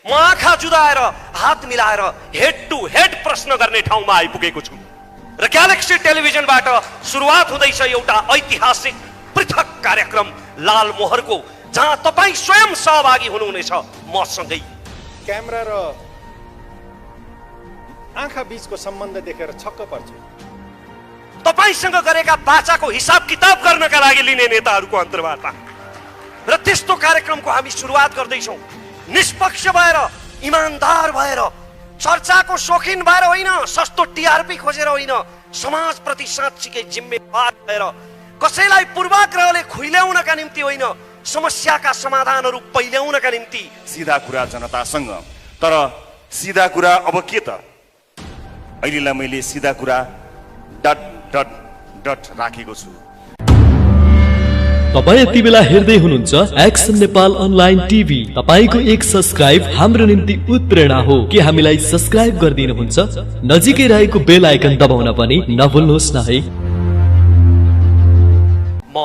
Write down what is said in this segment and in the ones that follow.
म आँखा जुदाएर हात मिलाएर हेड टु हेड प्रश्न गर्ने ठाउँमा आइपुगेको छु र ग्यालेक्सी टेलिभिजनबाट सुरुवात हुँदैछ एउटा ऐतिहासिक पृथक कार्यक्रम लाल मोहरको, जहाँ तपाईँ स्वयं सहभागी हुनुहुनेछ मसँगै। क्यामेरा र आँखा बीचको सम्बन्ध देखेर छक्क पर्छु। तपाईसँग गरेका बाचाको हिसाब किताब गर्नका लागि लिने नेताहरूको अन्तर्वार्ता र त्यस्तो कार्यक्रमको हामी सुरुवात गर्दैछौँ। निष्पक्ष भएर, इमानदार भएर, चर्चाको शौखिन भएर होइन, सस्तो टिआरपी खोजेर होइन, समाजप्रति साँच्चीकै जिम्मेवार भएर, कसैलाई पूर्वाग्रहले खुइल्याउनका निम्ति होइन, समस्याका समाधानहरू पहिल्याउनका निम्ति। सिधा कुरा जनतासँग, तर सिधा कुरा अब के त? अहिलेलाई मैले सिधा कुरा डट डट डट राखेको छु। तपाईँ यति बेला हेर्दै हुनुहुन्छ एक्सन नेपाल अनलाइन टिभी। तपाईको एक सब्स्क्राइब हाम्रो निम्ति उत्प्रेरणा हो। के हामीलाई सब्स्क्राइब गरिदिनुहुन्छ? नजिकै रहेको बेल आइकन दबाउन पनि नभुल्नुहोस् न है। म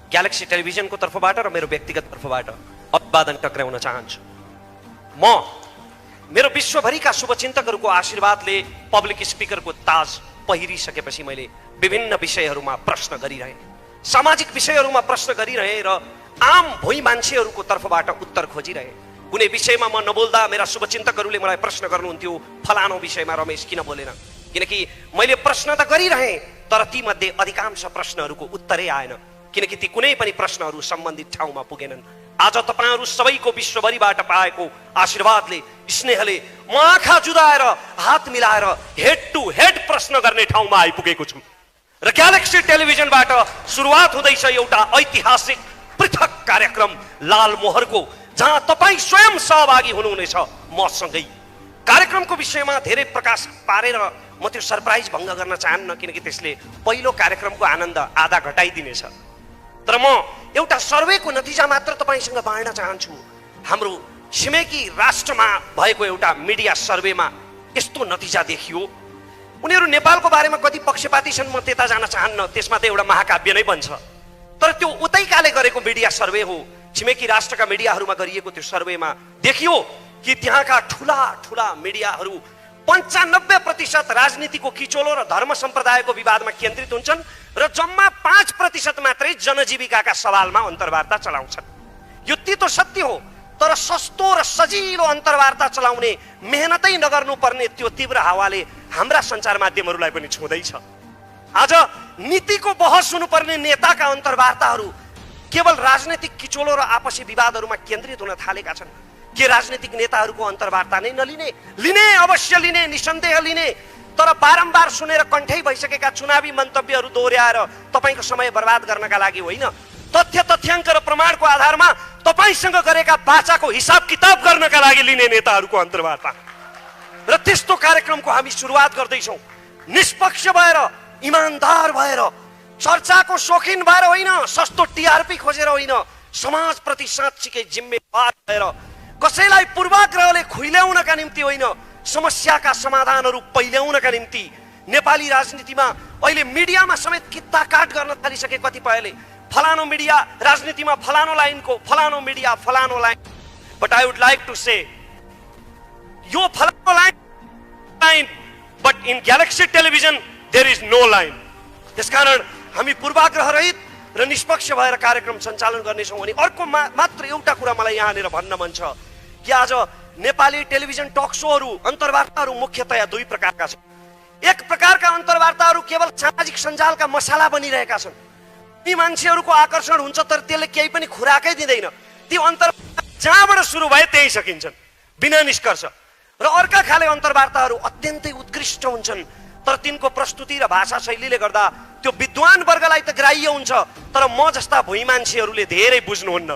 ग्यालेक्सी टेलिभिजनको तर्फबाट र मेरो व्यक्तिगत तर्फबाट अभिवादन टक्राउन चाहन्छु। म मेरो विश्वभरिका शुभचिन्तकहरूको आशीर्वादले पब्लिक स्पिकरको ताज पहिरिसकेपछि मैले विभिन्न विषयहरूमा प्रश्न गरिरहेँ, सामाजिक विषयहरूमा प्रश्न गरिरहेँ र आम भुइँ मान्छेहरूको तर्फबाट उत्तर खोजिरहेँ। कुनै विषयमा म नबोल्दा मेरा शुभचिन्तकहरूले मलाई प्रश्न गर्नुहुन्थ्यो, फलानो विषयमा रमेश किन बोलेन? किनकि मैले प्रश्न त गरिरहेँ, तर ती मध्ये अधिकांश प्रश्नहरूको उत्तरै आएन, किनकि ती कुनै पनि प्रश्नहरू सम्बन्धित ठाउँमा पुगेनन्। आज तपाईहरू सबैको विश्वभरिबाट पाएको आशीर्वादले, स्नेहले म आँखा जुदाएर हात मिलाएर हेड टु हेड प्रश्न गर्ने ठाउँमा आइपुगेको छु र ग्यालेक्सी टेलिभिजनबाट सुरुवात हुँदैछ एउटा ऐतिहासिक पृथक कार्यक्रम लाल मोहरको, जहाँ तपाईँ स्वयं सहभागी हुनुहुनेछ मसँगै। कार्यक्रमको विषयमा धेरै प्रकाश पारेर म त्यो सरप्राइज भङ्ग गर्न चाहन्न, किनकि त्यसले पहिलो कार्यक्रमको आनन्द आधा घटाइदिनेछ। तर म एउटा सर्वेको नतिजा मात्र तपाईसँग बाँड्न चाहन्छु। हाम्रो छिमेकी राष्ट्रमा भएको एउटा मिडिया सर्वेमा यस्तो नतिजा देखियो। उनीहरू नेपालको बारेमा कति पक्षपाती छन् म त्यता जान चाहन्न, त्यसमा त एउटा महाकाव्य नै बन्छ। तर त्यो उतैकाले गरेको मिडिया सर्वे हो, छिमेकी राष्ट्रका मिडियाहरूमा गरिएको त्यो सर्वेमा देखियो कि त्यहाँका ठुला ठुला मिडियाहरू 95% राजनीतिको किचोलो र धर्म सम्प्रदायको विवादमा केन्द्रित हुन्छन् र जम्मा 5% मात्रै जनजीविकाका सवालमा अन्तर्वार्ता चलाउँछन्। यो तितो सत्य हो, तर सस्तो र सजिलो अन्तर्वार्ता चलाउने मेहनतै नगर्नुपर्ने त्यो तीव्र हावाले हाम्रा सञ्चार माध्यमहरूलाई पनि छुँदैछ। आज नीतिको बहस हुनुपर्ने नेताका अन्तर्वार्ताहरू केवल राजनीतिक किचोलो र आपसी विवादहरूमा केन्द्रित हुन थालेका छन्। के राजनीतिक नेताहरूको अन्तर्वार्ता नै नलिने? लिने, अवश्य लिने, निसन्देह लिने, तर बारम्बार सुनेर कण्ठै भइसकेका चुनावी मन्तव्यहरू दोहोर्याएर तपाईँको समय बर्बाद गर्नका लागि होइन, तथ्य तथ्याङ्क र प्रमाणको आधारमा तपाईँसँग गरेका बाचाको हिसाब किताब गर्नका लागि लिने नेताहरूको अन्तर्वार्ता र त्यस्तो कार्यक्रमको हामी सुरुवात गर्दैछौँ। निष्पक्ष भएर, इमानदार भएर, चर्चाको शौखिन भएर होइन, सस्तो टिआरपी खोजेर होइन, समाजप्रति साँच्चीकै जिम्मेवार भएर, कसैलाई पूर्वाग्रहले खुइल्याउनका निम्ति होइन, समस्याका समाधानहरू पहिल्याउनका निम्ति। नेपाली राजनीतिमा अहिले मिडियामा समेत कित्ताकाट गर्न थालिसके कतिपयले, फलानो मिडिया राजनीतिमा फलानो लाइनको, फलानो मिडिया फलानो line. But I would like to say यो फलानो line, but in Galaxy television there is no line. त्यसकारण हामी पूर्वाग्रह रहित र निष्पक्ष भएर कार्यक्रम सञ्चालन गर्नेछौँ। अनि अर्को मात्र एउटा कुरा मलाई यहाँनिर भन्न मन छ कि आज नेपाली टेलिभिजन टक सोहरू, अन्तर्वार्ताहरू मुख्यतया दुई प्रकारका छन्। एक प्रकारका अन्तर्वार्ताहरू केवल सामाजिक सञ्जालका मसाला बनिरहेका छन्, ती मान्छेहरूको आकर्षण हुन्छ तर त्यसले केही पनि खुराकै दिँदैन। ती अन्तर्वार्ता जहाँबाट सुरु भए त्यही सकिन्छन् बिना निष्कर्ष। र अर्का खाले अन्तर्वार्ताहरू अत्यन्तै उत्कृष्ट हुन्छन्, तर तिनको प्रस्तुति र भाषा शैलीले गर्दा त्यो विद्वान वर्गलाई त ग्राह्य हुन्छ, तर म जस्ता भुइँ मान्छेहरूले धेरै बुझ्नुहुन्न।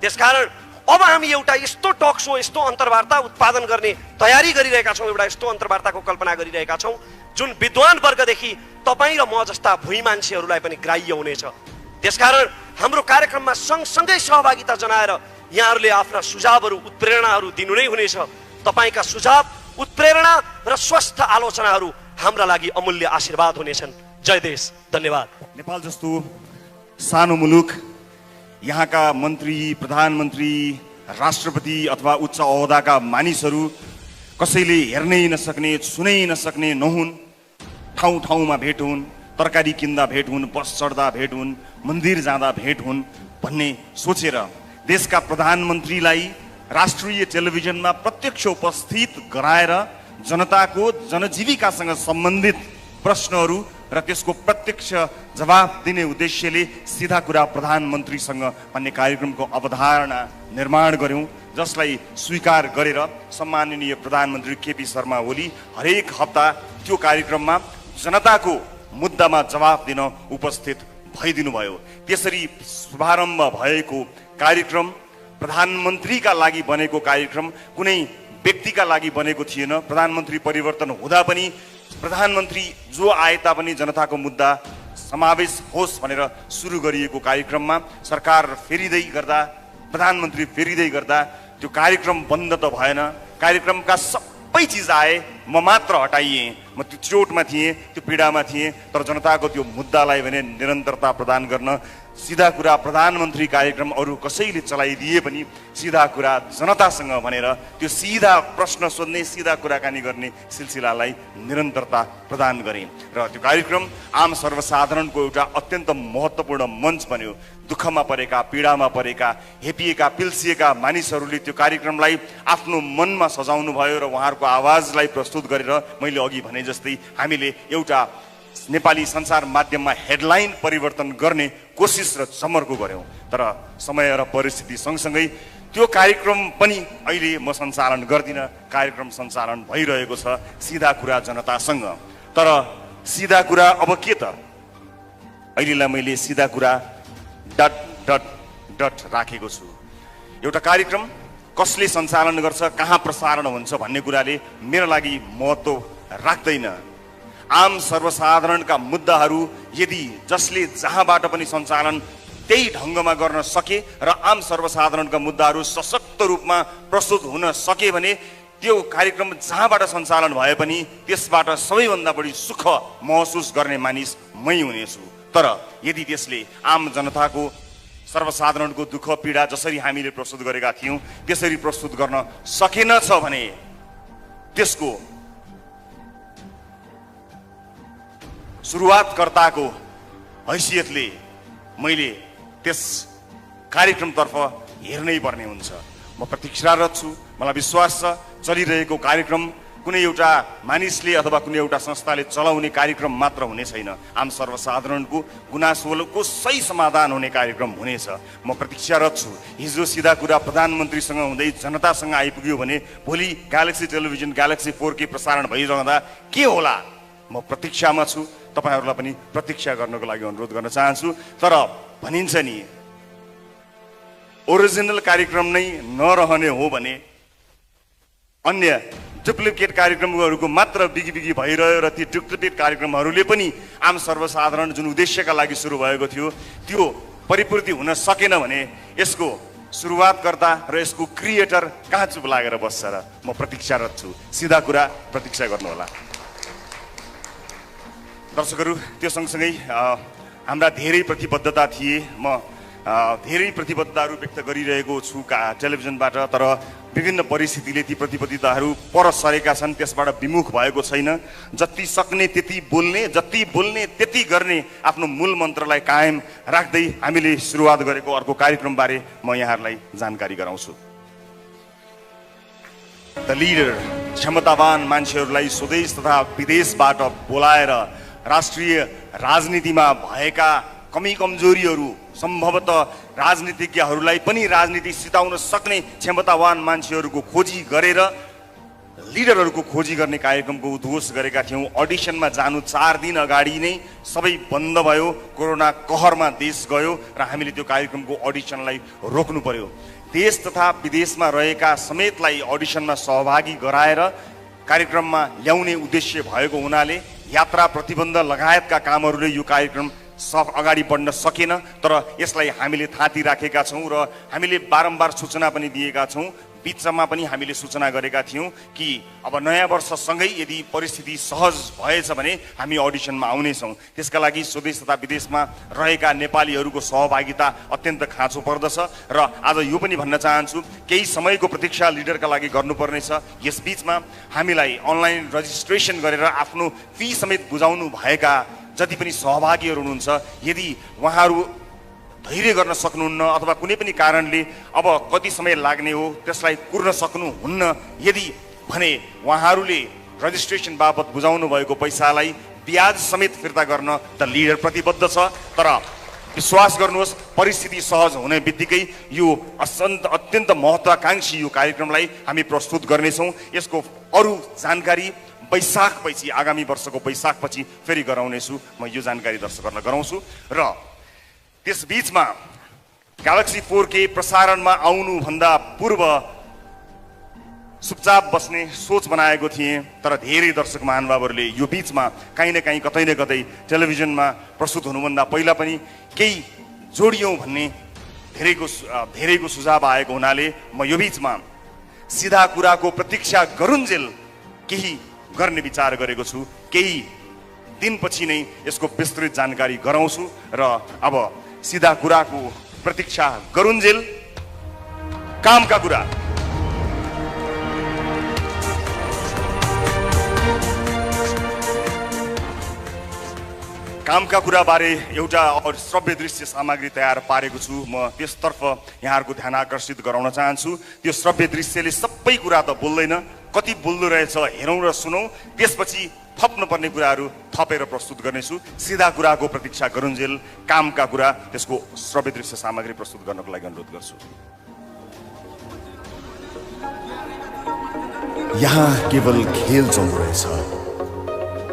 त्यसकारण अब हामी एउटा यस्तो टक सो, यस्तो अन्तर्वार्ता उत्पादन गर्ने तयारी गरिरहेका छौँ, एउटा यस्तो अन्तर्वार्ताको कल्पना गरिरहेका छौँ जुन विद्वान वर्गदेखि तपाईँ र म जस्ता भुइँ मान्छेहरूलाई पनि ग्राह्य हुनेछ। त्यसकारण हाम्रो कार्यक्रममा सँगसँगै सहभागिता जनाएर यहाँहरूले आफ्ना सुझावहरू, उत्प्रेरणाहरू दिनु नै हुनेछ। तपाईँका सुझाव, उत्प्रेरणा र स्वस्थ आलोचनाहरू हाम्रा लागि अमूल्य आशीर्वाद हुनेछन्। जय देश, धन्यवाद। नेपाल जस्तो सानो मुलुक, यहाँका मन्त्री, प्रधानमन्त्री, राष्ट्रपति अथवा उच्च ओहदाका मानिसहरू कसैले हेर्नै नसक्ने छुनै नसक्ने नहुन्, ठाउँ ठाउँमा भेट हुन्, तरकारी किन्दा भेट हुन्, बस चढ्दा भेट हुन्, मन्दिर जाँदा भेट हुन् भन्ने सोचेर देशका प्रधानमन्त्रीलाई राष्ट्रिय टेलिभिजनमा प्रत्यक्ष उपस्थित गराएर जनताको जनजीविकासँग सम्बन्धित प्रश्नहरू र त्यसको प्रत्यक्ष जवाफ दिने उद्देश्यले सीधा कुरा प्रधानमन्त्रीसँग भन्ने कार्यक्रमको अवधारणा निर्माण गर्यौं, जसलाई स्वीकार गरेर सम्माननीय प्रधानमन्त्री केपी शर्मा ओली हरेक हप्ता त्यो कार्यक्रममा जनताको मुद्दामा जवाफ दिन उपस्थित भइदिनु भयो। त्यसरी शुभारम्भ भएको कार्यक्रम प्रधानमन्त्रीका लागि बनेको कार्यक्रम कुनै व्यक्तिका लागि बनेको थिएन। प्रधानमन्त्री परिवर्तन हुँदा पनि प्रधानमन्त्री जो आए तापनि जनताको मुद्दा समावेश होस् भनेर सुरु गरिएको कार्यक्रममा सरकार फेरिँदै गर्दा, प्रधानमन्त्री फेरिँदै गर्दा त्यो कार्यक्रम बन्द त भएन। कार्यक्रमका सबै चिज आए, म मात्र हटाइएँ। म त्यो चोटमा थिएँ, त्यो पीडामा थिएँ, तर जनताको त्यो मुद्दालाई भने निरन्तरता प्रदान गर्न सीधा कुरा प्रधानमन्त्री कार्यक्रम अरू कसैले चलाइदिए पनि सीधा कुरा जनतासँग भनेर त्यो सीधा प्रश्न सोध्ने, सीधा कुराकानी गर्ने सिलसिलालाई निरन्तरता प्रदान गरेँ र त्यो कार्यक्रम आम सर्वसाधारणको एउटा अत्यन्त महत्त्वपूर्ण मञ्च बन्यो। दुःखमा परेका, पीडामा परेका, हेपिएका, पिल्सिएका मानिसहरूले त्यो कार्यक्रमलाई आफ्नो मनमा सजाउनु भयो र उहाँहरूको आवाजलाई प्रस्तुत गरेर मैले अघि भने जस्तै हामीले एउटा नेपाली सञ्चार माध्यममा हेडलाइन परिवर्तन गर्ने कोसिस र जमर्को गर्यौं। तर समय र परिस्थिति सँगसँगै त्यो कार्यक्रम पनि अहिले म सञ्चालन गर्दिन। कार्यक्रम सञ्चालन भइरहेको छ सीधा कुरा जनतासँग। तर सीधा कुरा अब के त? अहिलेलाई मैले सीधा कुरा डट डट डट राखेको छु। एउटा कार्यक्रम कसले सञ्चालन गर्छ, कहाँ प्रसारण हुन्छ भन्ने कुराले मेरो लागि महत्त्व राख्दैन। आम सर्वसाधारणका मुद्दाहरू यदि जसले जहाँबाट पनि सञ्चालन त्यही ढङ्गमा गर्न सके र आम सर्वसाधारणका मुद्दाहरू सशक्त रूपमा प्रस्तुत हुन सके भने त्यो कार्यक्रम जहाँबाट सञ्चालन भए पनि त्यसबाट सबैभन्दा बढी सुख महसुस गर्ने मानिस मै हुनेछु। तर यदि त्यसले आम जनताको सर्वसाधारणको दुःख पीडा जसरी हामीले प्रस्तुत गरेका थियौँ त्यसरी प्रस्तुत गर्न सकेनछ भने त्यसको सुरुवातकर्ताको हैसियतले मैले त्यस कार्यक्रमतर्फ हेर्नै पर्ने हुन्छ। म प्रतीक्षारत छु। मलाई विश्वास छ चलिरहेको कार्यक्रम कुनै एउटा मानिसले अथवा कुनै एउटा संस्थाले चलाउने कार्यक्रम मात्र हुने छैन। आम सर्वसाधारणको गुनासोको सही समाधान हुने कार्यक्रम हुनेछ। म प्रतीक्षारत छु। हिजो सीधा कुरा प्रधानमन्त्रीसँग हुँदै जनतासँग आइपुग्यो भने भोलि ग्यालेक्सी टेलिभिजन ग्यालेक्सी 4K प्रसारण भइरहँदा के होला? म प्रतीक्षामा छु। तपाईहरुलाई पनि प्रतीक्षा गर्नको लागि अनुरोध गर्न चाहन्छु। तर भनिन्छ नि ओरिजिनल कार्यक्रम नै नरहने हो भने अन्य डुप्लिकेट कार्यक्रमहरूको मात्र बिगी भइरह्यो र ती डुप्लिकेट कार्यक्रमहरूले पनि आम सर्वसाधारण जुन उद्देश्यका लागि सुरु भएको थियो त्यो परिपूर्ति हुन सकेन भने यसको सुरुवातकर्ता र यसको क्रिएटर कहाँ चुप लागेर बस्छ र? म प्रतीक्षारत छु। सीधा कुरा प्रतीक्षा गर्नु होला। दर्शकहरू, त्यो सँगसँगै हाम्रा धेरै प्रतिबद्धता थिए। म धेरै प्रतिबद्धताहरू व्यक्त गरिरहेको छु टेलिभिजनमा, तर विभिन्न परिस्थितिले ती प्रतिबद्धताहरू पर सरेका छन्, त्यसबाट विमुख भएको छैन। जति सक्ने त्यति बोल्ने, जति बोल्ने त्यति गर्ने आफ्नो मूल मन्त्रलाई कायम राख्दै हामीले सुरुवात गरेको अर्को कार्यक्रमबारे म यहाँहरूलाई जानकारी गराउँछु। द लिडर, क्षमतावान मान्छेहरूलाई स्वदेश तथा विदेशबाट बोलाएर राष्ट्रिय राजनीतिमा भएका कमी कमजोरीहरू, सम्भवतः राजनीतिज्ञहरूलाई पनि राजनीति सिताउन सक्ने क्षमतावान मान्छेहरूको खोजी गरेर लिडरहरूको खोजी गर्ने कार्यक्रमको उद्घोष गरेका थियौँ। अडिसनमा जानु 4 दिन अगाडि नै सबै बन्द भयो। कोरोना कहरमा देश गयो र हामीले त्यो कार्यक्रमको अडिसनलाई रोक्नु पर्यो। देश तथा विदेशमा रहेका समेतलाई अडिसनमा सहभागी गराएर कार्यक्रममा ल्याउने उद्देश्य भएको हुनाले यात्रा प्रतिबन्ध लगायतका कामहरूले यो कार्यक्रम अगाडि बढ्न सकेन। तर यसलाई हामीले थाती राखेका छौँ र हामीले बारम्बार सूचना पनि दिएका छौँ। बिचमा पनि हामीले सूचना गरेका थियौँ कि अब नयाँ वर्षसँगै यदि परिस्थिति सहज भएछ भने हामी अडिसनमा आउनेछौँ। त्यसका लागि स्वदेश तथा विदेशमा रहेका नेपालीहरूको सहभागिता अत्यन्त खाँचो पर्दछ र आज यो पनि भन्न चाहन्छु केही समयको प्रतीक्षा लिडरका लागि गर्नुपर्नेछ। यस बीचमा हामीलाई अनलाइन रजिस्ट्रेसन गरेर आफ्नो फी समेत बुझाउनु भएका जति पनि सहभागीहरू हुनुहुन्छ, यदि उहाँहरू धैर्य गर्न सक्नुहुन्न अथवा कुनै पनि कारणले अब कति समय लाग्ने हो त्यसलाई कुर्न सक्नुहुन्न यदि भने उहाँहरूले रजिस्ट्रेसन बाबत बुझाउनु भएको पैसालाई ब्याज समेत फिर्ता गर्न द लिडर प्रतिबद्ध छ। तर विश्वास गर्नुहोस्, परिस्थिति सहज हुने बित्तिकै यो अत्यन्त महत्त्वाकांक्षी यो कार्यक्रमलाई हामी प्रस्तुत गर्नेछौँ। यसको अरू जानकारी वैशाखपछि, आगामी वर्षको वैशाखपछि फेरि गराउनेछु। म यो जानकारी दर्शकहरूलाई गराउँछु। र त्यस बीचमा ग्यालेक्सी 4K प्रसारणमा आउनुभन्दा पूर्व चुपचाप बस्ने सोच बनाएको थिएँ, तर धेरै दर्शक महानुभावहरूले यो बीचमा काहीँ न काहीँ कतै न कतै टेलिभिजनमा प्रस्तुत हुनुभन्दा पहिला पनि केही जोडियौँ भन्ने धेरैको सुझाव आएको हुनाले म यो बीचमा सिधा कुराको प्रतीक्षा गरुन्जेल केही गर्ने विचार गरेको छु। केही दिनपछि नै यसको विस्तृत जानकारी गराउँछु र अब सिधा कुराको प्रतीक्षा गरुन्जेल कामका कुरा। कामका कुरा बारे एउटा श्रव्य दृश्य सामग्री तयार पारेको छु। म त्यसतर्फ यहाँहरूको ध्यान आकर्षित गराउन चाहन्छु। त्यो श्रव्य दृश्यले सबै कुरा त बोल्दैन, कति बोल्दो रहेछ हेरौँ र सुनौँ, त्यसपछि थप्नुपर्ने कुराहरू थपेर प्रस्तुत गर्नेछु। सिधा कुराको प्रतीक्षा गरुन्जेल कामका कुरा, त्यसको श्रव्य दृश्य सामग्री प्रस्तुत गर्नको लागि अनुरोध गर्छु। यहाँ केवल खेल चल्दो रहेछ,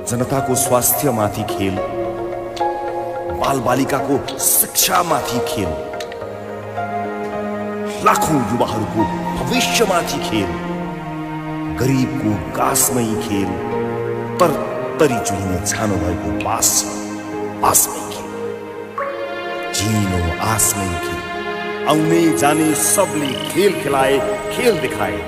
जनताको स्वास्थ्यमाथि खेल, बालबालिकाको शिक्षामाथि खेल, लाखौं युवाहरूको भविष्यमाथि खेल, गरिबको गाँसमै खेल, तरतरी चुहिन छानो भएको बास छ, बासमै खेल, जिनो आसमै खेल, आउने जाने सबले खेल खेलाए, खेल देखाए।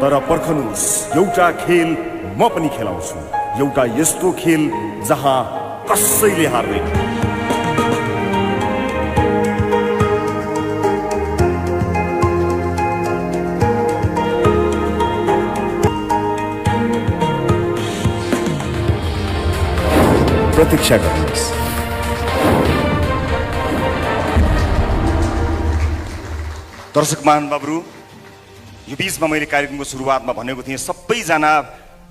तर पर्खनुस्, एउटा खेल म पनि खेलाउँछु, एउटा यस्तो खेल जहाँ कसैले हार्दैन। प्रतीक्षा गर्नुहोस्। दर्शक महानुभावहरू, यो बीचमा मैले कार्यक्रमको सुरुवातमा भनेको थिएँ सबैजना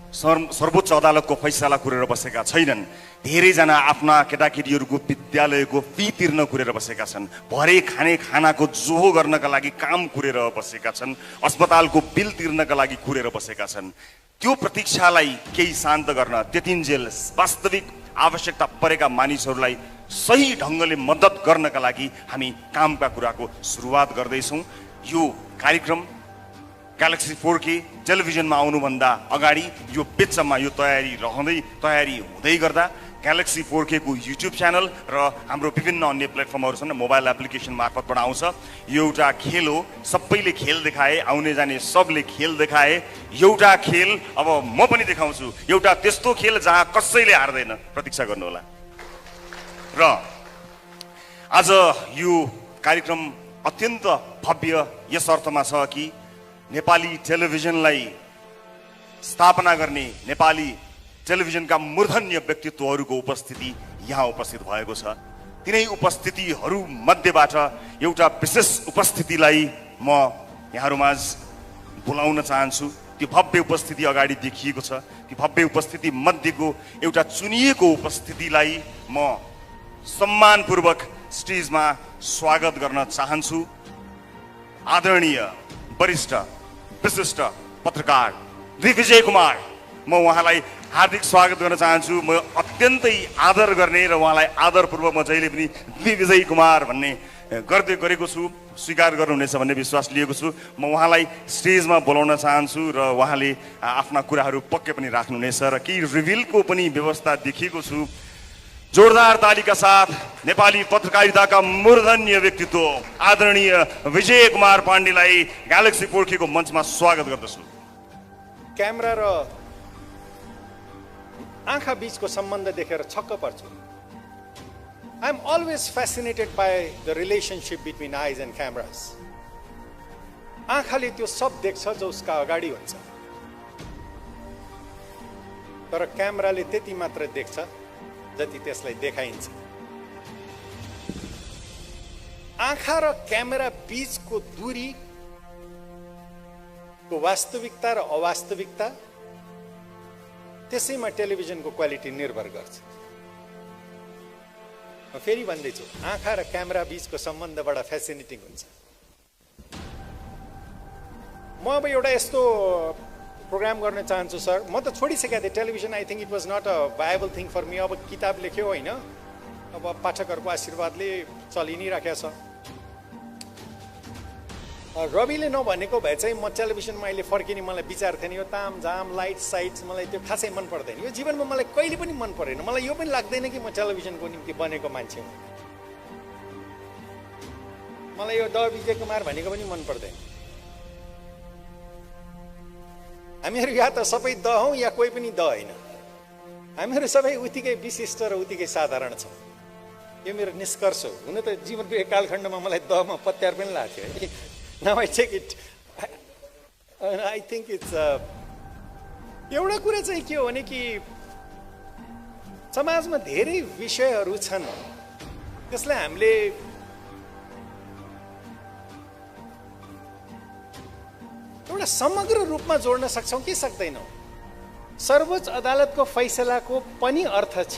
सर्वोच्च अदालतको फैसला कुरेर बसेका छैनन्। धेरैजना आफ्ना केटाकेटीहरूको विद्यालयको फी तिर्न कुरेर बसेका छन्, भरे खाने खानाको जोहो गर्नका लागि काम कुरेर बसेका छन्, अस्पतालको बिल तिर्नका लागि कुरेर बसेका छन्। त्यो प्रतीक्षालाई केही शान्त गर्न, त्यतिन्जेल वास्तविक आवश्यकता परेका मानिसहरूलाई सही ढङ्गले मद्दत गर्नका लागि हामी कामका कुराको सुरुवात गर्दैछौँ। यो कार्यक्रम ग्यालेक्सी 4K टेलिभिजनमा आउनुभन्दा अगाडि यो बिचमा यो तयारी हुँदै गर्दा ग्यालेक्सी 4K को युट्युब च्यानल र हाम्रो विभिन्न अन्य प्लेटफर्महरू छन्, मोबाइल एप्लिकेसन मार्फतबाट आउँछ। यो एउटा खेल हो, सबैले खेल देखाए, आउने जाने सबले खेल देखाए। एउटा खेल अब म पनि देखाउँछु, एउटा त्यस्तो खेल जहाँ कसैले हार्दैन। प्रतीक्षा गर्नुहोला। र आज यो कार्यक्रम अत्यन्त भव्य यस अर्थमा छ कि नेपाली टेलिभिजनलाई स्थापना गर्ने, नेपाली टेलिभिजनका मूर्धन्य व्यक्तित्वहरूको उपस्थिति यहाँ उपस्थित भएको छ। तिनै उपस्थितिहरू मध्येबाट एउटा विशेष उपस्थितिलाई म यहाँहरूमाझ बोलाउन चाहन्छु। त्यो भव्य उपस्थिति अगाडि देखिएको छ। त्यो भव्य उपस्थिति मध्येको एउटा चुनिएको उपस्थितिलाई म सम्मानपूर्वक स्टेजमा स्वागत गर्न चाहन्छु। आदरणीय वरिष्ठ विशिष्ट पत्रकार दिग्विजय कुमार, म उहाँलाई हार्दिक स्वागत गर्न चाहन्छु। म अत्यन्तै आदर गर्ने र उहाँलाई आदरपूर्वक म जहिले पनि दिग्विजय कुमार भन्ने गरेको छु, स्वीकार गर्नुहुनेछ भन्ने विश्वास लिएको छु। म उहाँलाई स्टेजमा बोलाउन चाहन्छु र उहाँले आफ्ना कुराहरू पक्कै पनि राख्नुहुनेछ र केही रिभिलको पनि व्यवस्था देखिएको छु। जोरदार तालीका साथ नेपाली पत्रकारिताका मूर्धन्य व्यक्तित्व आदरणीय विजय कुमार पाण्डेलाई ग्यालेक्सी पोर्खीको मञ्चमा स्वागत गर्दछु। क्यामेरा र आँखा बीचको सम्बन्ध देखेर छक्क पर्छु। I am always fascinated by the relationship between eyes and cameras. आँखाले त्यो सब देख्छ जो उसका अगाडि हुन्छ, तर क्यामेराले त्यति मात्र देख्छ जति त्यसलाई देखाइन्छ। आँखा र क्यामेरा बीचको दूरी को वास्तविकता र अवास्तविकता, त्यसैमा टेलिभिजनको क्वालिटी निर्भर गर्छ। म फेरि भन्दैछु, आँखा र क्यामेरा बीचको सम्बन्ध बडा फ्यासिनेटिङ हुन्छ। म अब एउटा यस्तो प्रोग्राम गर्न चाहन्छु सर। म त छोडिसकेको थिएँ television. I think it was not a viable thing for me. अब किताब लेख्यो होइन, अब पाठकहरूको आशीर्वादले चलि नै राखेको छ। रविले नभनेको भए चाहिँ म टेलिभिजनमा अहिले फर्किने मलाई विचार थिएन। यो तामझाम लाइट साइट्स मलाई त्यो खासै मन पर्दैन। यो जीवनमा मलाई कहिले पनि मन परेन। मलाई यो पनि लाग्दैन कि म टेलिभिजनको निम्ति बनेको मान्छे हुँ। मलाई यो द विजय कुमार भनेको पनि मन पर्दैन। हामीहरू या त सबै द हौँ या कोही पनि द होइन। हामीहरू सबै उत्तिकै विशिष्ट र उत्तिकै साधारण छौँ। यो मेरो निष्कर्ष हो। हुन त जीवनको एक कालखण्डमा मलाई दमा पत्यार पनि लाग्थ्यो है। Now I take it. I think it's एउटा कुरा चाहिँ के हो भने कि समाजमा धेरै विषयहरू छन्, त्यसलाई हामीले एउटा समग्र रूपमा जोड्न सक्छौँ कि सक्दैनौँ। सर्वोच्च अदालतको फैसलाको पनि अर्थ छ,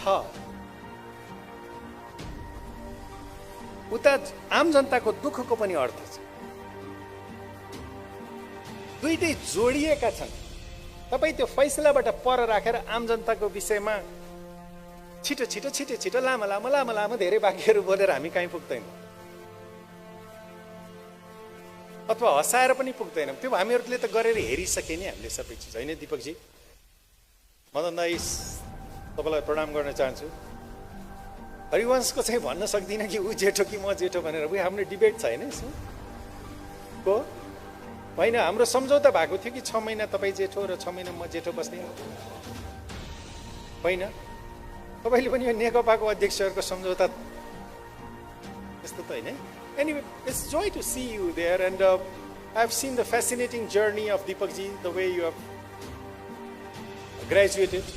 उता आम जनताको दुःखको पनि अर्थ छ। दुईटै जोडिएका छन्। तपाईँ त्यो फैसलाबाट पर राखेर आम जनताको विषयमा छिटो छिटो छिटो छिटो लामो लामो लामो लामो धेरै वाक्यहरू बोलेर हामी कहीँ पुग्दैनौँ, अथवा हँसाएर पनि पुग्दैनौँ। त्यो हामीहरूले त गरेर हेरिसके नि हामीले सबै चिज, होइन दिपकजी? मदन दाइ, तपाईँलाई प्रणाम गर्न चाहन्छु। हरिवंशको चाहिँ भन्न सक्दिनँ कि ऊ जेठो कि म जेठो भनेर। उयो हाम्रो डिबेट छ होइन यसमा को होइन। हाम्रो सम्झौता भएको थियो कि 6 महिना तपाईँ जेठो र 6 महिना म जेठो बस्ने होइन। तपाईँले पनि यो नेकपाको अध्यक्षहरूको सम्झौता त्यस्तो त होइन। Anyway, it's joy to see you there, and I've seen the fascinating journey of Deepakji, the way you have graduated.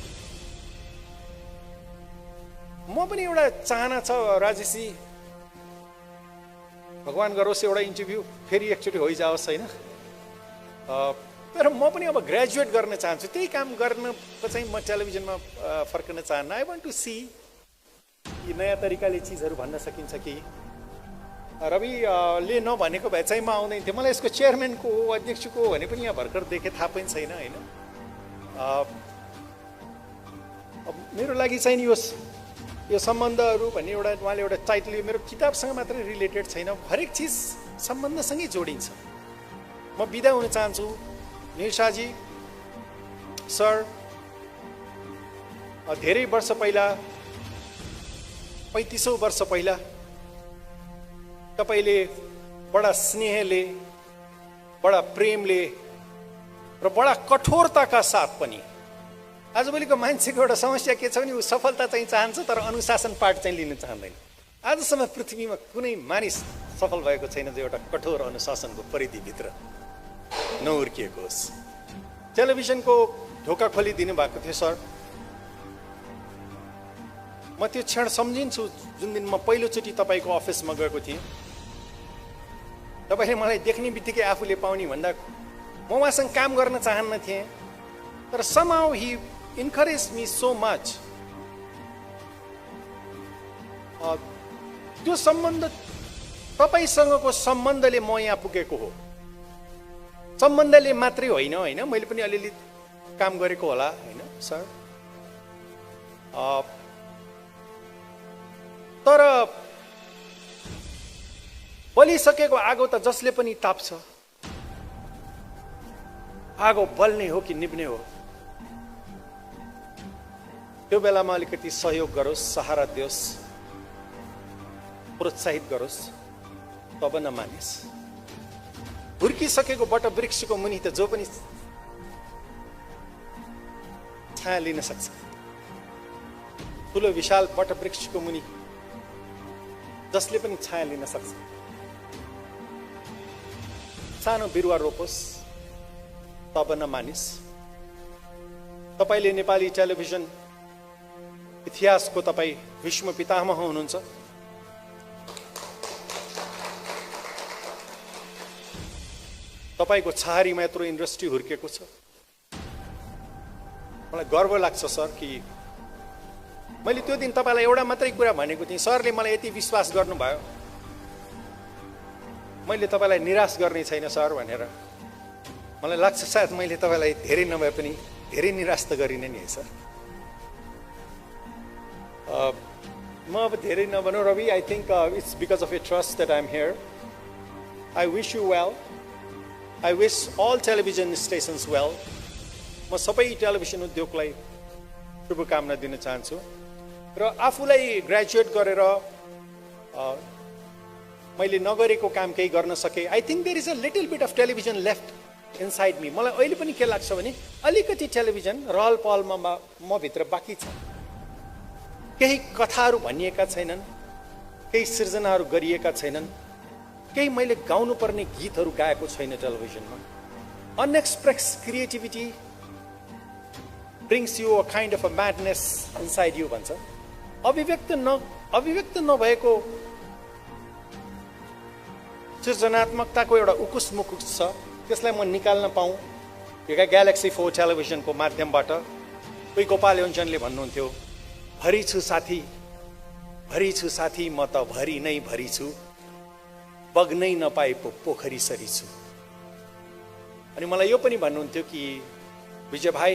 म पनि एउटा चाहना छ राजेशजी, भगवान गरोस् एउटा इन्टरभ्यू फेरि एकचोटि होइजाओस् होइन। तर म पनि अब ग्रेजुएट गर्न चाहन्छु। त्यही काम गर्नको चाहिँ म टेलिभिजनमा फर्कन चाहन्न। आई वान्ट टु सी कि नयाँ तरिकाले चिजहरू भन्न सकिन्छ कि। रविले नभनेको भए चाहिँ म आउँदैन थिएँ। मलाई यसको चेयरम्यानको हो अध्यक्षको हो भने पनि यहाँ भर्खर देखेँ, थाहा पनि छैन होइन। मेरो लागि चाहिँ यो सम्बन्धहरू भन्ने एउटा उहाँले एउटा टाइटल मेरो किताबसँग मात्रै रिलेटेड छैन, हरेक चिज सम्बन्धसँगै जोडिन्छ। म बिदा हुन चाहन्छु। निशाजी सर, धेरै वर्ष पहिला 3500 वर्ष पहिला तपाईँले बडा स्नेहले, बडा प्रेमले र बडा कठोरताका साथ पनि, आजभोलिको मान्छेको एउटा समस्या के छ भने ऊ सफलता चाहिँ चाहन्छ तर अनुशासन पाठ चाहिँ लिन चाहँदैन। आजसम्म पृथ्वीमा कुनै मानिस सफल भएको छैन जो एउटा कठोर अनुशासनको परिधिभित्र नहुर्किएको होस्। टेलिभिजनको ढोका खोलिदिनु भएको थियो सर। म त्यो क्षण सम्झिन्छु जुन दिन म पहिलोचोटि तपाईँको अफिसमा गएको थिएँ। तपाईँले मलाई देख्ने बित्तिकै आफूले पाउने भन्दा म उहाँसँग काम गर्न चाहन्न थिएँ, तर somehow he encouraged me so much. त्यो सम्बन्ध, तपाईँसँगको सम्बन्धले म यहाँ पुगेको हो। सम्बन्धले मात्रै होइन होइन, मैले पनि अलिअलि काम गरेको होला होइन सर। तर बलिसकेको आगो त जसले पनि ताप्छ। आगो बल्ने हो कि निप्ने हो त्यो बेलामा अलिकति सहयोग गरोस्, सहारा दियोस्, प्रोत्साहित गरोस्, तब नमानिस्। हुर्किसकेको वटवृक्षको मुनि त जो पनि छाया लिन सक्छ। ठुलो विशाल वटवृक्षको मुनि जसले पनि छाया लिन सक्छ। सानो बिरुवा रोपोस्, तब नमानिस्। तपाईले नेपाली टेलिभिजन इतिहासको तपाई विश्व पितामह हुनुहुन्छ। तपाईको छहारीमा यत्रो इन्डस्ट्री हुर्केको छ। मलाई गर्व लाग्छ सर कि मैले त्यो दिन तपाईलाई एउटा मात्रै कुरा भनेको थिएँ। सरले मलाई यति विश्वास गर्नुभयो, मैले तपाईलाई निराश गर्ने छैन सर भनेर। मलाई लाग्छ सायद मैले तपाईलाई धेरै नभए पनि धेरै निराश त गरिने नि है सर। म अब धेरै नभनौँ Ravi. I think it's because of a trust that I am here. I wish you well. I wish all television stations well. म सबै टेलिभिजन उद्योगलाई शुभकामना दिन चाहन्छु र आफूलाई ग्रेजुएट गरेर मैले नगरेको काम केही गर्न सके। I think there is a little bit of television left inside me. मलाई अहिले पनि के लाग्छ भने अलिकति टेलिभिजन रहल पहलमा म भित्र बाँकी छ। केही कथाहरू भनिएका छैनन्, केही सृजनाहरू गरिएका छैनन्, केही मैले गाउनु पर्ने गीतहरू गाएको छैन टेलिभिजनमा। Unexpressed creativity brings you a kind of a madness inside you भन्छ। अभिव्यक्त नभएको सृजनात्मकताको एउटा उकुस मुकुस छ, त्यसलाई म निकाल्न पाऊँ यो ग्यालेक्सी 4 टेलिभिजनको माध्यमबाट। कोही गोपाल योन्जनले भन्नुहुन्थ्यो, भरी छु साथी, भरी छु साथी, म त भरी नै भरी छु, बग्नै नपाए पोखरी सरी छु। अनि मलाई यो पनि भन्नुहुन्थ्यो कि विजय भाइ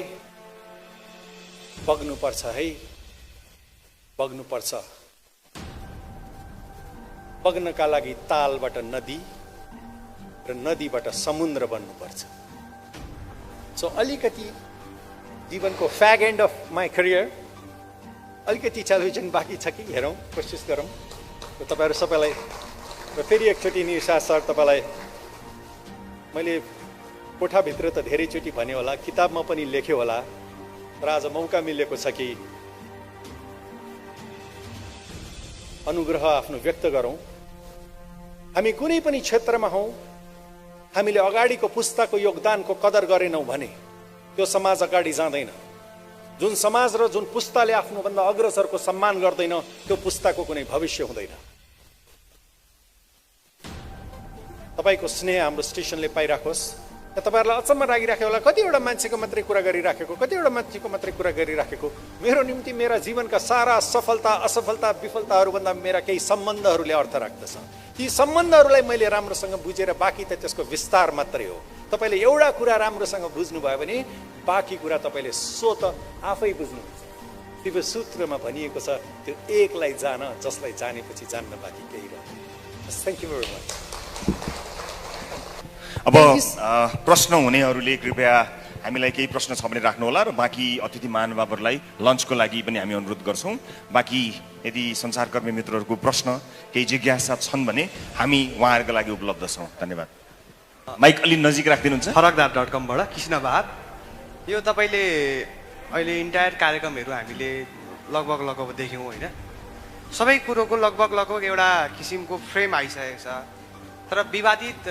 बग्नुपर्छ है, बग्नुपर्छ। बग्नका लागि तालबाट नदी र नदीबाट समुद्र बन्नुपर्छ। सो अलिकति जीवनको फ्याग एन्ड अफ माई करियर अलिकति टेलिभिजन बाँकी छ कि हेरौँ, कोसिस गरौँ। तपाईँहरू सबैलाई र फेरि एकचोटि निशा सर तपाईँलाई मैले कोठाभित्र त धेरैचोटि भने होला, किताबमा पनि लेख्यो होला, र आज मौका मिलेको छ कि अनुग्रह आफ्नो व्यक्त गरौँ। हामी कुनै पनि क्षेत्रमा हौँ, हामीले अगाडिको पुस्ताको योगदानको कदर गरेनौँ भने त्यो समाज अगाडि जाँदैन। जुन समाज र जुन पुस्ताले आफ्नोभन्दा अग्रसरको सम्मान गर्दैन त्यो पुस्ताको कुनै भविष्य हुँदैन। तपाईँको स्नेह हाम्रो स्टेसनले पाइराखोस्। तपाईँहरूलाई अचम्म लागिराख्यो होला, कतिवटा मान्छेको मात्रै कुरा गरिराखेको, कतिवटा मान्छेको मात्रै कुरा गरिराखेको। मेरो निम्ति मेरा जीवनका सारा सफलता असफलता विफलताहरूभन्दा मेरा केही सम्बन्धहरूले अर्थ राख्दछ। ती सम्बन्धहरूलाई मैले राम्रोसँग बुझेर बाँकी त त्यसको विस्तार मात्रै हो। तपाईँले एउटा कुरा राम्रोसँग बुझ्नुभयो भने बाँकी कुरा तपाईँले स्वत आफै बुझ्नुहुन्छ। दिव्य सूत्रमा भनिएको छ, त्यो एकलाई जान जसलाई जानेपछि जान्न बाँकी केही रहन्छ। Thank you very much. अब प्रश्न हुनेहरूले कृपया हामीलाई केही प्रश्न छ भने राख्नु होला र बाँकी अतिथि महानुभावहरूलाई लन्चको लागि पनि हामी अनुरोध गर्छौँ। बाँकी यदि सञ्चारकर्मी मित्रहरूको प्रश्न केही जिज्ञासा छन् भने हामी उहाँहरूको लागि उपलब्ध छौँ। धन्यवाद। माइक अलि नजिक राखिदिनुहुन्छ। फरकदार.com बाट कृष्ण बहाद। यो तपाईँले अहिले इन्टायर कार्यक्रमहरू हामीले लगभग देख्यौँ होइन, सबै कुरोको लगभग एउटा किसिमको फ्रेम आइसकेको छ। तर विवादित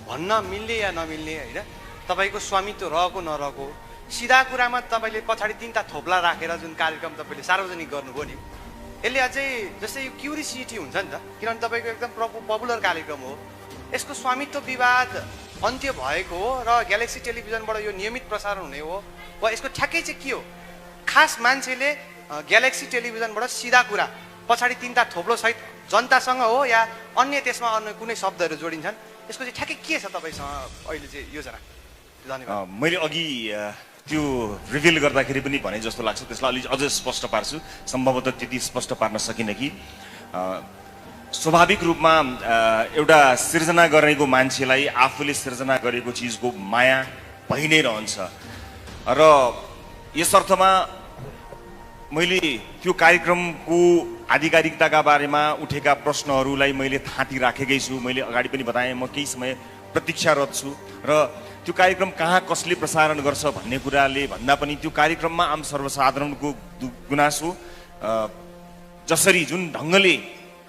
भन्न मिल्ने या नमिल्ने होइन, तपाईँको स्वामित्व रहेको नरहेको, सिधा कुरामा तपाईँले पछाडि 3टा थोप्ला राखेर जुन कार्यक्रम तपाईँले सार्वजनिक गर्नुभयो नि, यसले अझै जस्तै यो क्युरियोसिटी हुन्छ नि त, किनभने तपाईँको एकदम पपुलर कार्यक्रम हो। यसको स्वामित्व विवाद अन्त्य भएको हो र ग्यालेक्सी टेलिभिजनबाट यो नियमित प्रसारण हुने हो वा यसको ठ्याक्कै चाहिँ के हो? खास मान्छेले ग्यालेक्सी टेलिभिजनबाट सिधा कुरा पछाडि 3टा थोप्लो सहित जनतासँग हो या अन्य त्यसमा अन्य कुनै शब्दहरू जोडिन्छन्? यसको चाहिँ ठ्याक्कै के छ तपाईँसँग अहिले चाहिँ योजना? धन्यवाद। मैले अघि त्यो रिभिल गर्दाखेरि पनि भने जस्तो लाग्छ, त्यसलाई अलिक अझ स्पष्ट पार्छु। सम्भवतः त्यति स्पष्ट पार्न सकिनँ कि स्वाभाविक रूपमा एउटा सिर्जना गरेको मान्छेलाई आफूले सिर्जना गरेको चिजको माया भइ नै रहन्छ र यस अर्थमा मैले त्यो कार्यक्रमको आधिकारिकताका बारेमा उठेका प्रश्नहरूलाई मैले थाँती राखेकै छु। मैले अगाडि पनि बताएँ म केही समय प्रतीक्षारत छु र त्यो कार्यक्रम कहाँ कसले प्रसारण गर्छ भन्ने कुराले भन्दा पनि त्यो कार्यक्रममा आम सर्वसाधारणको गुनासो जसरी जुन ढङ्गले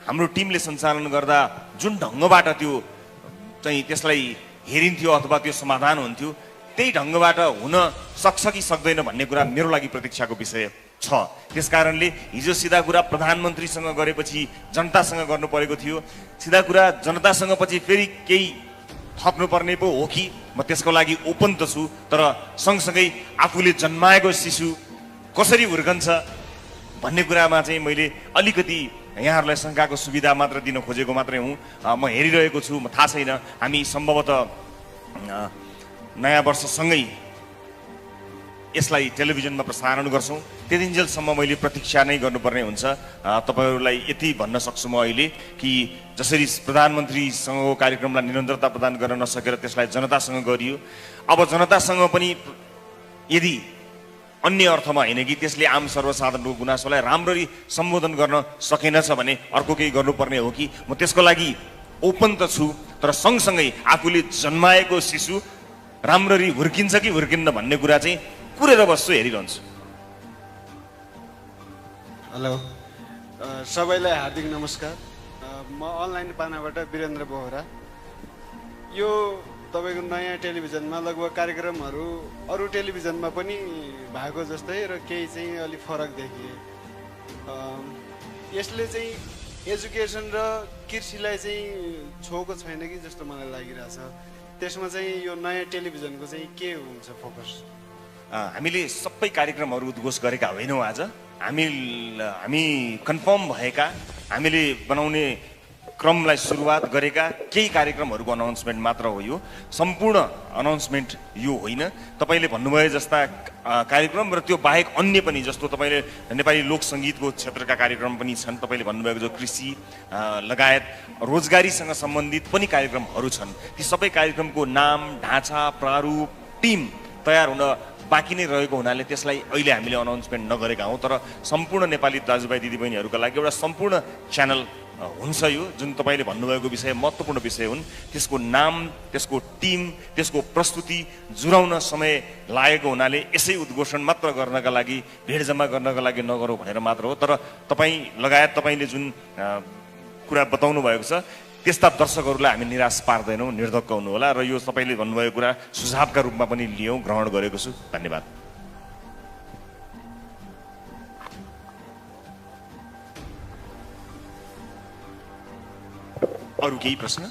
हाम्रो टिमले सञ्चालन गर्दा जुन ढङ्गबाट त्यो चाहिँ त्यसलाई हेरिन्थ्यो अथवा त्यो समाधान हुन्थ्यो त्यही ढङ्गबाट हुन सक्छ कि सक्दैन भन्ने कुरा मेरो लागि प्रतीक्षाको विषय छ। त्यसकारणले हिजो सिधा कुरा प्रधानमन्त्रीसँग गरेपछि जनतासँग गर्नु परेको थियो, सिधा कुरा जनतासँग पछि फेरि केही थप्नुपर्ने पो हो कि म त्यसको लागि ओपन त छु। तर सँगसँगै आफूले जन्माएको शिशु कसरी हुर्कन्छ भन्ने कुरामा चाहिँ मैले अलिकति यहाँहरूलाई शङ्काको सुविधा मात्र दिन खोजेको मात्रै हुँ। म हेरिरहेको छु, म थाहा छैन हामी सम्भवतः नयाँ वर्षसँगै यसलाई टेलिभिजनमा प्रसारण गर्छौँ। त्यतिन्जेलसम्म मैले प्रतीक्षा नै गर्नुपर्ने हुन्छ। तपाईँहरूलाई यति भन्न सक्छु म अहिले कि जसरी प्रधानमन्त्रीसँगको कार्यक्रमलाई निरन्तरता प्रदान गर्न नसकेर त्यसलाई जनतासँग गरियो, अब जनतासँग पनि यदि अन्य अर्थमा होइन कि त्यसले आम सर्वसाधारणको गुनासोलाई राम्ररी सम्बोधन गर्न सकेनछ भने अर्को केही गर्नुपर्ने हो कि म त्यसको लागि ओपन त छु। तर सँगसँगै आफूले जन्माएको शिशु राम्ररी हुर्किन्छ कि हुर्किन्न भन्ने कुरा चाहिँ कुरेर बस्छु, हेरिरहन्छु। हेलो, सबैलाई हार्दिक नमस्कार। म अनलाइन पानाबाट वीरेन्द्र बोहरा। यो तपाईँको नयाँ टेलिभिजनमा लगभग कार्यक्रमहरू अरू टेलिभिजनमा पनि भएको जस्तै र केही चाहिँ अलिक फरक देखिए। यसले चाहिँ एजुकेसन र कृषिलाई चाहिँ छोएको छैन कि जस्तो मलाई लागिरहेछ। त्यसमा चाहिँ यो नयाँ टेलिभिजनको चाहिँ के हुन्छ फोकस? हामीले सबै कार्यक्रमहरू उद्घोष गरेका होइनौँ। आज हामी कन्फर्म भएका, हामीले बनाउने क्रमलाई सुरुवात गरेका केही कार्यक्रमहरूको अनाउन्समेन्ट मात्र हो। यो सम्पूर्ण अनाउन्समेन्ट यो होइन। तपाईँले भन्नुभयो जस्ता कार्यक्रम र त्यो बाहेक अन्य पनि, जस्तो तपाईँले नेपाली लोकसङ्गीतको क्षेत्रका कार्यक्रम पनि छन्, तपाईँले भन्नुभएको जो कृषि लगायत रोजगारीसँग सम्बन्धित पनि कार्यक्रमहरू छन्। ती सबै कार्यक्रमको नाम, ढाँचा, प्रारूप, टिम तयार हुन बाँकी नै रहेको हुनाले त्यसलाई अहिले हामीले अनाउन्समेन्ट नगरेका हौँ। तर सम्पूर्ण नेपाली दाजुभाइ दिदीबहिनीहरूका लागि एउटा सम्पूर्ण च्यानल हुन्छ यो, जुन तपाईँले भन्नुभएको विषय महत्त्वपूर्ण विषय हुन्। त्यसको नाम, त्यसको टिम, त्यसको प्रस्तुति जुराउन समय लागेको हुनाले यसै उद्घोषण मात्र गर्नका लागि, भिड जम्मा गर्नका लागि नगरौँ भनेर मात्र हो। तर तपाईँ लगायत तपाईँले जुन कुरा बताउनु भएको छ त्यस्ता दर्शकहरूलाई हामी निराश पार्दैनौँ, निर्धक्क हुनुहोला। र यो तपाईँले भन्नुभएको कुरा सुझावका रूपमा पनि लियौँ, ग्रहण गरेको छु। धन्यवाद। अरू केही प्रश्न?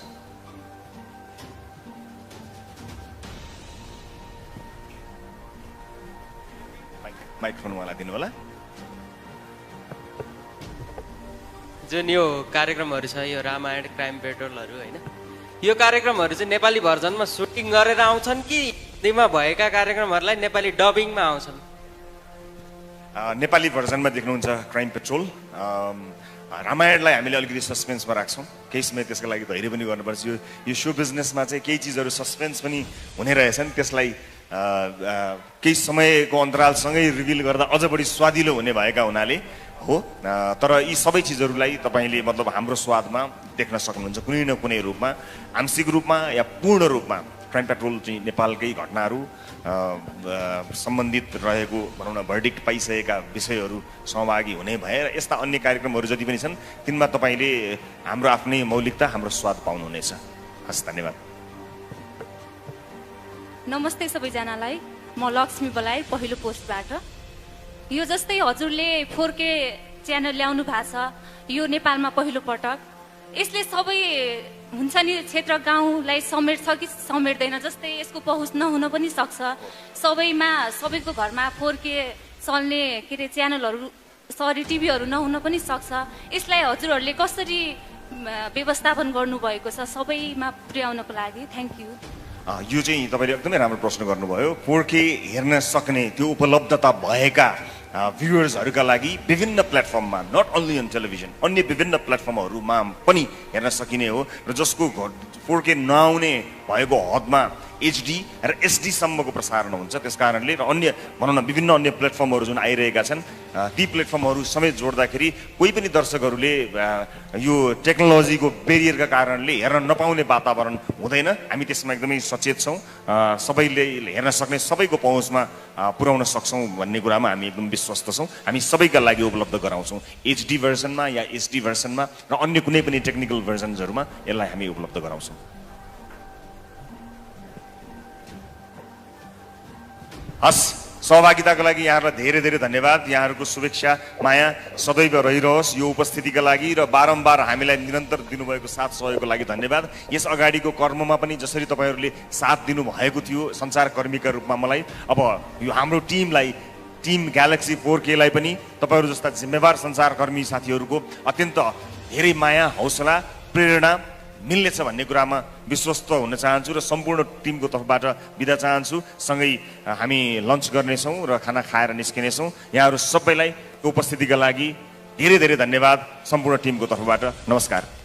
माइक्रोफोनवाला दिनु होला। जुन यो कार्यक्रमहरू छ, यो रामायण, क्राइम पेट्रोलहरू होइन, यो कार्यक्रमहरू चाहिँ नेपाली भर्जनमा सुटिङ गरेर आउँछन् कि हिन्दीमा भएका कार्यक्रमहरूलाई नेपाली डबिङमा आउँछन्? नेपाली भर्जनमा देख्नुहुन्छ क्राइम पेट्रोल। रामायणलाई हामीले अलिकति सस्पेन्समा राख्छौँ, केही समय त्यसको लागि धैर्य पनि गर्नुपर्छ। यो सो बिजनेसमा चाहिँ केही चिजहरू सस्पेन्स पनि हुने रहेछन्, त्यसलाई केही समयको अन्तरालसँगै रिभिल गर्दा अझ बढी स्वादिलो हुने भएका हुनाले हो। तर यी सबै चिजहरूलाई तपाईँले मतलब हाम्रो स्वादमा देख्न सक्नुहुन्छ, कुनै न कुनै रूपमा, आंशिक रूपमा या पूर्ण रूपमा। क्राइम पेट्रोल चाहिँ नेपालकै घटनाहरू सम्बन्धित रहेको भनौँ न भर्डिक्ट पाइसकेका विषयहरू सहभागी हुने भए र यस्ता अन्य कार्यक्रमहरू जति पनि छन् तिनमा तपाईँले हाम्रो आफ्नै मौलिकता, हाम्रो स्वाद पाउनुहुनेछ। हस्, धन्यवाद। नमस्ते सबैजनालाई, म लक्ष्मी बलाई पहिलो पोस्टबाट। यो जस्तै हजुरले 4K च्यानल ल्याउनु भएको छ, यो नेपालमा पहिलो पटक। यसले सबै हुन्छ नि क्षेत्र गाउँलाई समेट्छ कि समेट्दैन, जस्तै यसको पहुँच नहुन पनि सक्छ। सबैको घरमा 4K चल्ने के अरे च्यानलहरू, टिभीहरू नहुन पनि सक्छ। यसलाई हजुरहरूले कसरी व्यवस्थापन गर्नुभएको छ सबैमा पुर्याउनको लागि? Thank you. यो चाहिँ तपाईँले एकदमै राम्रो प्रश्न गर्नुभयो। 4K हेर्न सक्ने त्यो उपलब्धता भएका भ्युवर्सहरूका लागि विभिन्न प्लेटफर्ममा, नट ओन्ली अन टेलिभिजन, अन्य विभिन्न प्लेटफर्महरूमा पनि हेर्न सकिने हो। र जसको 4K नआउने भएको हदमा HD र SD सम्मको प्रसारण हुन्छ। त्यस कारणले र अन्य भनौँ न विभिन्न अन्य प्लेटफर्महरू जुन आइरहेका छन् ती प्लेटफर्महरू समेत जोड्दाखेरि कोही पनि दर्शकहरूले यो टेक्नोलोजीको बेरियरका कारणले हेर्न नपाउने वातावरण हुँदैन। हामी त्यसमा एकदमै सचेत छौँ। सबैले हेर्न सक्ने सबैको पहुँचमा पुर्याउन सक्छौँ भन्ने कुरामा हामी एकदम विश्वस्त छौँ। हामी सबैका लागि उपलब्ध गराउँछौँ HD भर्सनमा या SD भर्सनमा र अन्य कुनै पनि टेक्निकल भर्जन्सहरूमा यसलाई हामी उपलब्ध गराउँछौँ। हस्, सहभागिताको लागि यहाँहरूलाई धेरै धेरै धन्यवाद। यहाँहरूको शुभेच्छा माया सदैव रहिरहोस् यो उपस्थितिका लागि र बारम्बार हामीलाई निरन्तर दिनुभएको साथ सहयोगको लागि धन्यवाद। यस अगाडिको कर्ममा पनि जसरी तपाईँहरूले साथ दिनुभएको थियो सञ्चारकर्मीका रूपमा मलाई, अब यो हाम्रो टिम ग्यालेक्सी 4K लाई पनि तपाईँहरू जस्ता जिम्मेवार सञ्चारकर्मी साथीहरूको अत्यन्त धेरै माया हौसला प्रेरणा मिल्नेछ भन्ने कुरामा विश्वस्त हुन चाहन्छु र सम्पूर्ण टिमको तर्फबाट बिदा चाहन्छु। सँगै हामी लन्च गर्नेछौँ र खाना खाएर निस्किनेछौँ। यहाँहरू सबैलाई उपस्थितिका लागि धेरै धेरै धन्यवाद सम्पूर्ण टिमको तर्फबाट। नमस्कार।